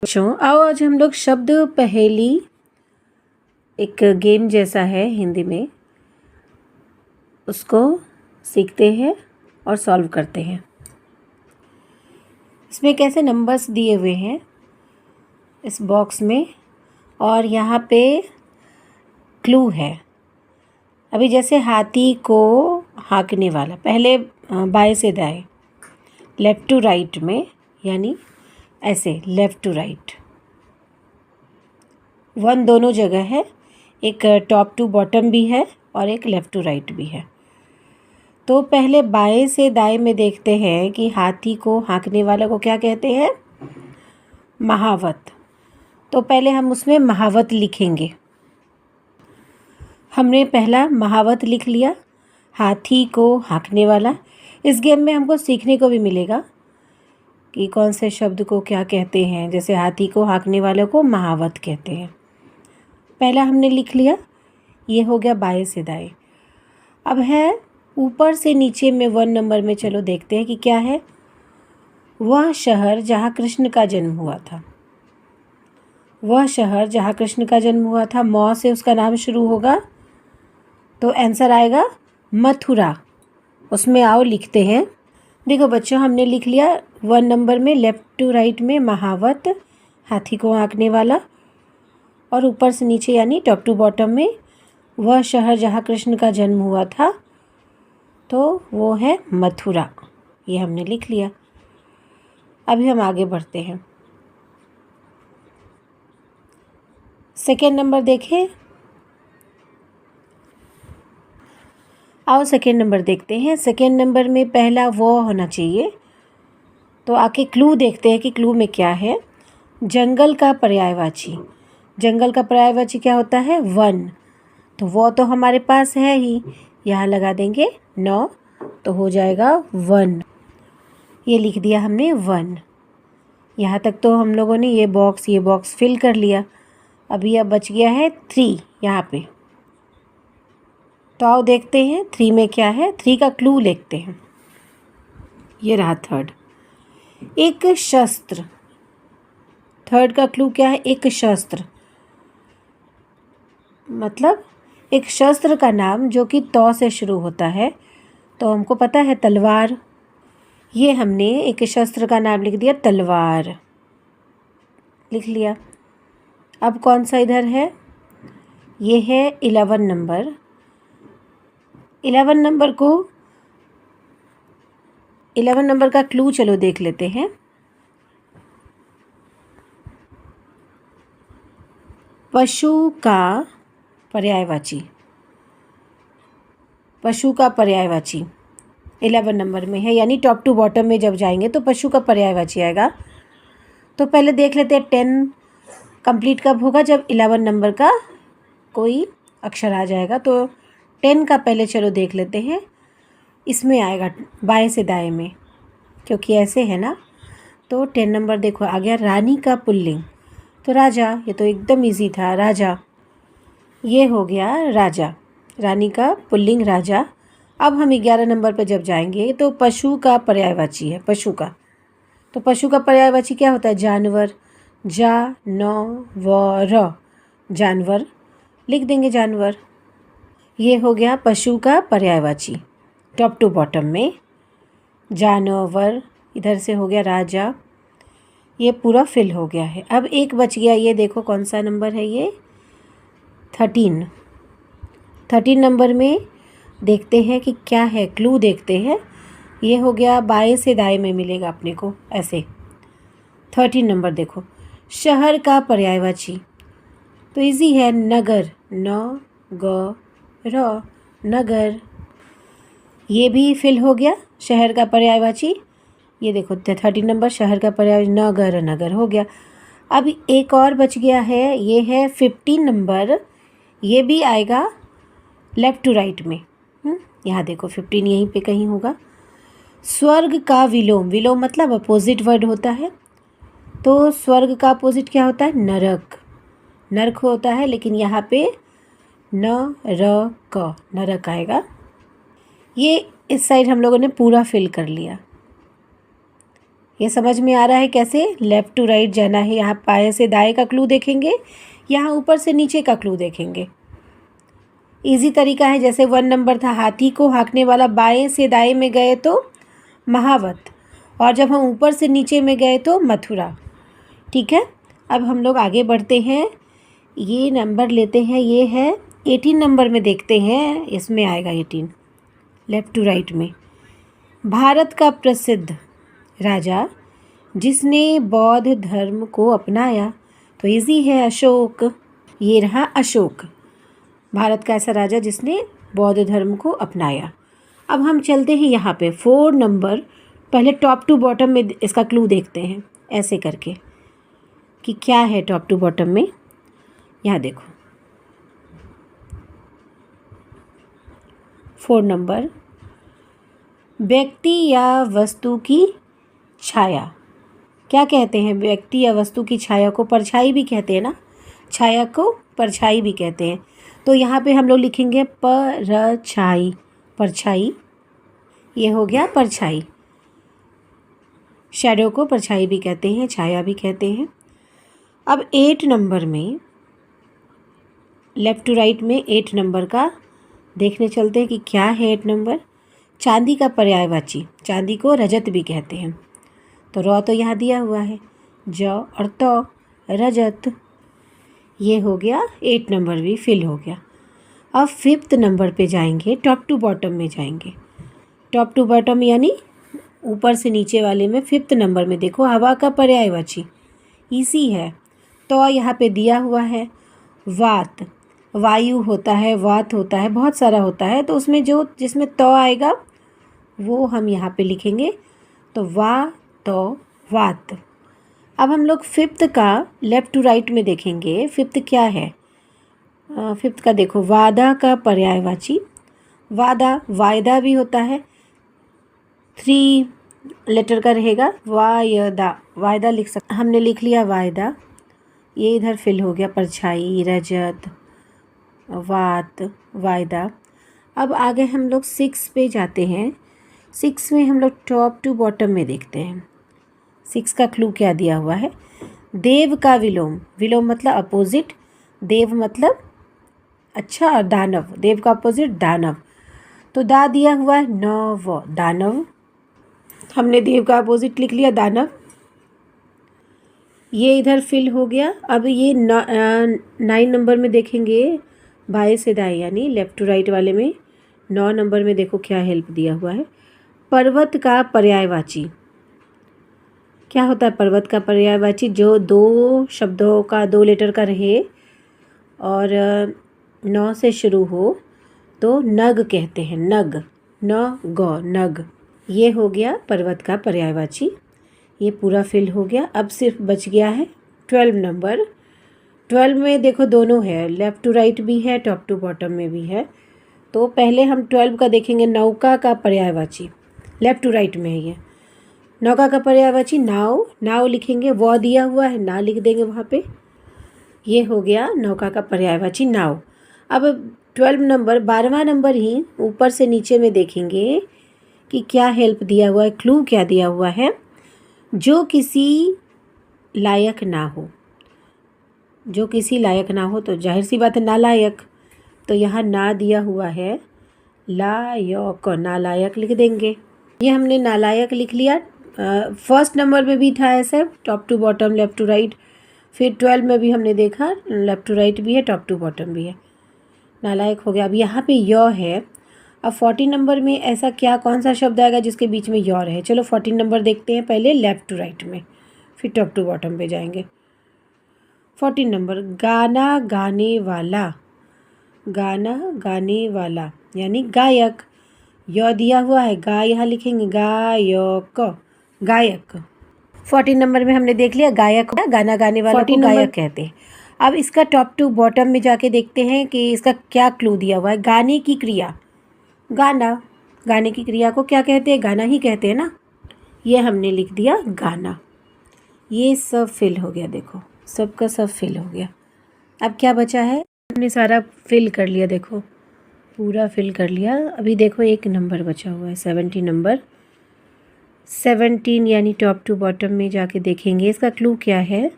बच्चों आओ आज हम लोग शब्द पहेली एक गेम जैसा है हिंदी में, उसको सीखते हैं और सॉल्व करते हैं। इसमें कैसे नंबर्स दिए हुए हैं इस बॉक्स में और यहाँ पे क्लू है। अभी जैसे हाथी को हाँकने वाला, पहले बाएं से दाएं, लेफ़्ट टू राइट में, यानी ऐसे लेफ़्ट टू राइट। वन दोनों जगह है, एक टॉप टू बॉटम भी है और एक लेफ़्ट टू राइट भी है। तो पहले बाएं से दाएं में देखते हैं कि हाथी को हाँकने वाले को क्या कहते हैं? महावत। तो पहले हम उसमें महावत लिखेंगे। हमने पहला महावत लिख लिया, हाथी को हाँकने वाला। इस गेम में हमको सीखने को भी मिलेगा कि कौन से शब्द को क्या कहते हैं। जैसे हाथी को हाँकने वाले को महावत कहते हैं। पहला हमने लिख लिया, ये हो गया बाएं से दाएं। अब है ऊपर से नीचे में 1 नंबर में, चलो देखते हैं कि क्या है। वह शहर जहाँ कृष्ण का जन्म हुआ था। वह शहर जहाँ कृष्ण का जन्म हुआ था, मौ से उसका नाम शुरू होगा, तो आंसर आएगा मथुरा। उसमें आओ लिखते हैं। देखो बच्चों, हमने लिख लिया 1 नंबर में लेफ़्ट टू राइट में महावत, हाथी को हाँकने वाला, और ऊपर से नीचे यानी टॉप टू बॉटम में वह शहर जहाँ कृष्ण का जन्म हुआ था, तो वो है मथुरा। ये हमने लिख लिया। अभी हम आगे बढ़ते हैं। सेकेंड नंबर देखें। आओ सेकेंड नंबर देखते हैं। सेकेंड नंबर में पहला वो होना चाहिए, तो आके क्लू देखते हैं कि क्लू में क्या है। जंगल का पर्यायवाची। जंगल का पर्यायवाची क्या होता है? वन। तो वो तो हमारे पास है ही, यहाँ लगा देंगे 9, तो हो जाएगा 1। ये लिख दिया हमने 1। यहाँ तक तो हम लोगों ने ये बॉक्स फिल कर लिया। अभी अब बच गया है 3 यहाँ पे। तो आओ देखते हैं 3 में क्या है। 3 का क्लू लिखते हैं। ये रहा थर्ड, एक शस्त्र। थर्ड का क्लू क्या है? एक शस्त्र, मतलब एक शस्त्र का नाम जो कि तौ से शुरू होता है। तो हमको पता है तलवार। ये हमने एक शस्त्र का नाम लिख दिया, तलवार लिख लिया। अब कौन सा इधर है? ये है 11 नंबर। 11 नंबर को 11 नंबर का क्लू चलो देख लेते हैं। पशु का पर्यायवाची। पशु का पर्यायवाची 11 नंबर में है, यानी टॉप टू बॉटम में जब जाएंगे तो पशु का पर्यायवाची आएगा। तो पहले देख लेते हैं 10 कंप्लीट कब होगा? जब 11 नंबर का कोई अक्षर आ जाएगा। तो 10 का पहले चलो देख लेते हैं। इसमें आएगा बाएं से दाएं में, क्योंकि ऐसे है ना। तो 10 नंबर देखो आ गया, रानी का पुल्लिंग, तो राजा। ये तो एकदम इजी था, राजा। ये हो गया राजा, रानी का पुल्लिंग राजा। अब हम 11 नंबर पर जब जाएंगे तो पशु का पर्यायवाची है, पशु का। तो पशु का पर्यायवाची क्या होता है? जानवर। जा-न-व-र, जानवर लिख देंगे, जानवर। ये हो गया पशु का पर्यायवाची टॉप टू बॉटम में। जानवर इधर से हो गया, राजा। ये पूरा फिल हो गया है। अब एक बच गया, ये देखो कौन सा नंबर है? ये 13। 13 नंबर में देखते हैं कि क्या है, क्लू देखते हैं। ये हो गया बाएं से दाएं में मिलेगा अपने को, ऐसे। 13 नंबर देखो, शहर का पर्यायवाची तो इजी है, नगर। न-ग-र, नगर। ये भी फिल हो गया, शहर का पर्यायवाची। ये देखो 13 नंबर, शहर का पर्यायवाची नगर, नगर हो गया। अब एक और बच गया है, ये है 15 नंबर। ये भी आएगा लेफ़्ट टू राइट में। यहाँ देखो 15 यहीं पे कहीं होगा। स्वर्ग का विलोम। विलोम मतलब अपोजिट वर्ड होता है। तो स्वर्ग का अपोजिट क्या होता है? नरक। नरक होता है, लेकिन यहाँ पे न-र-क, नरक आएगा। ये इस साइड हम लोगों ने पूरा फिल कर लिया। ये समझ में आ रहा है कैसे लेफ़्ट टू राइट जाना है। यहाँ बाएं से दाएं का क्लू देखेंगे, यहाँ ऊपर से नीचे का क्लू देखेंगे। इजी तरीका है। जैसे 1 नंबर था, हाथी को हाँकने वाला, बाएं से दाएं में गए तो महावत, और जब हम ऊपर से नीचे में गए तो मथुरा। ठीक है, अब हम लोग आगे बढ़ते हैं। ये नंबर लेते हैं, ये है 18 नंबर में, देखते हैं इसमें आएगा 18 लेफ़्ट टू राइट में। भारत का प्रसिद्ध राजा जिसने बौद्ध धर्म को अपनाया, तो इजी है, अशोक। ये रहा अशोक, भारत का ऐसा राजा जिसने बौद्ध धर्म को अपनाया। अब हम चलते हैं यहाँ पे 4 नंबर। पहले टॉप टू बॉटम में इसका क्लू देखते हैं ऐसे करके कि क्या है टॉप टू बॉटम में। यहाँ देखो 4 नंबर, व्यक्ति या वस्तु की छाया। क्या कहते हैं? व्यक्ति या वस्तु की छाया को परछाई भी कहते हैं ना, छाया को परछाई भी कहते हैं। तो यहाँ पे हम लोग लिखेंगे परछाई, परछाई। ये हो गया परछाई। शैडो को परछाई भी कहते हैं, छाया भी कहते हैं। अब 8 नंबर में, लेफ़्ट टू राइट में 8 नंबर का देखने चलते हैं कि क्या है 8 नंबर। चांदी का पर्यायवाची, चांदी को रजत भी कहते हैं। तो रॉ तो यहाँ दिया हुआ है, ज और तो, रजत। ये हो गया 8 नंबर भी फिल हो गया। अब 5th नंबर पे जाएंगे, टॉप टू बॉटम में जाएंगे। टॉप टू बॉटम यानी ऊपर से नीचे वाले में 5th नंबर में देखो, हवा का पर्यायवाची इसी है। तो यहाँ पे दिया हुआ है वात, वायु होता है, वात होता है, बहुत सारा होता है। तो उसमें जो जिसमें तो आएगा वो हम यहाँ पे लिखेंगे। तो वा तो वात। अब हम लोग 5th का लेफ़्ट टू राइट में देखेंगे। 5th क्या है? 5th का देखो, वादा का पर्यायवाची, वादा, वायदा भी होता है, 3 लेटर का रहेगा, वायदा, वायदा लिख सकते, हमने लिख लिया वायदा। ये इधर फिल हो गया, परछाई, रजत, वात, वायदा। अब आगे हम लोग 6 पे जाते हैं। 6 में हम लोग टॉप टू बॉटम में देखते हैं। 6 का क्लू क्या दिया हुआ है? देव का विलोम, विलोम मतलब अपोजिट, देव मतलब अच्छा, और दानव, देव का अपोजिट दानव। तो दा दिया हुआ है, नव, दानव। हमने देव का अपोजिट लिख लिया दानव। ये इधर फिल हो गया। अब ये 9 नंबर में देखेंगे, बाएं से दाएं यानी लेफ़्ट टू राइट वाले में 9 नंबर में देखो क्या हेल्प दिया हुआ है। पर्वत का पर्यायवाची क्या होता है? पर्वत का पर्यायवाची जो 2 शब्दों का, 2 लेटर का रहे और 9 से शुरू हो तो नग कहते हैं, नग, न गौ, नग। ये हो गया पर्वत का पर्यायवाची। ये पूरा फिल हो गया। अब सिर्फ बच गया है 12 नंबर। 12 में देखो दोनों है, लेफ़्ट टू राइट भी है, टॉप टू बॉटम में भी है। तो पहले हम 12 का देखेंगे, नौका का पर्यायवाची, लेफ़्ट टू राइट में है ये। नौका का पर्यायवाची नाव, नाव लिखेंगे, वो दिया हुआ है, ना लिख देंगे वहाँ पे। ये हो गया नौका का पर्यायवाची नाव। अब 12 नंबर, 12वां नंबर ही ऊपर से नीचे में देखेंगे कि क्या हेल्प दिया हुआ है, क्लू क्या दिया हुआ है। जो किसी लायक ना हो, जो किसी लायक ना हो, तो जाहिर सी बात है नालायक। तो यहाँ ना दिया हुआ है, लायक, नालायक लिख देंगे। ये हमने नालायक लिख लिया। 1st नंबर में भी था ऐसे, top to bottom, left to right. फिर 12 में भी हमने देखा लेफ़्ट टू राइट भी है, टॉप टू बॉटम भी है, नालायक हो गया। अब यहाँ पे य है। अब 14 नंबर में ऐसा क्या, कौन सा शब्द आएगा जिसके बीच में य रहे? चलो 14 नंबर देखते हैं पहले लेफ़्ट टू राइट में, फिर टॉप टू बॉटम पे जाएंगे। 14 नंबर, गाना गाने वाला, गाना गाने वाला यानी गायक। य दिया हुआ है, गा यहाँ लिखेंगे, गायक, गायक। 14 नंबर में हमने देख लिया गायक, गाना गाने वाला को गायक कहते हैं। अब इसका टॉप टू बॉटम में जाके देखते हैं कि इसका क्या क्लू दिया हुआ है। गाने की क्रिया, गाना, गाने की क्रिया को क्या कहते हैं? गाना ही कहते हैं ना। ये हमने लिख दिया गाना। ये सब फिल हो गया, देखो सबका सब फिल हो गया। अब क्या बचा है? हमने सारा फिल कर लिया, देखो पूरा फिल कर लिया। अभी देखो 1 नंबर बचा हुआ है, 70 नंबर। 17 यानी टॉप टू बॉटम में जाके देखेंगे इसका क्लू क्या है।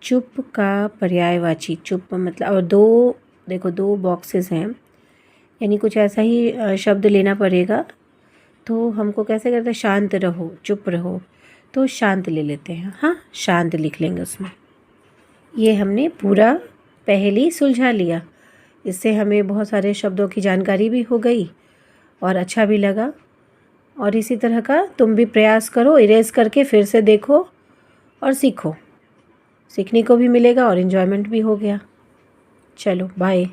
चुप का पर्यायवाची, चुप मतलब, और दो देखो दो बॉक्सेस हैं, यानी कुछ ऐसा ही शब्द लेना पड़ेगा। तो हमको कैसे करते हैं, शांत रहो, चुप रहो, तो शांत ले लेते हैं। हाँ, शांत लिख लेंगे उसमें। ये हमने पूरा पहेली सुलझा लिया। इससे हमें बहुत सारे शब्दों की जानकारी भी हो गई और अच्छा भी लगा। और इसी तरह का तुम भी प्रयास करो, इरेज करके फिर से देखो और सीखो। सीखने को भी मिलेगा और इन्जॉयमेंट भी हो गया। चलो बाय।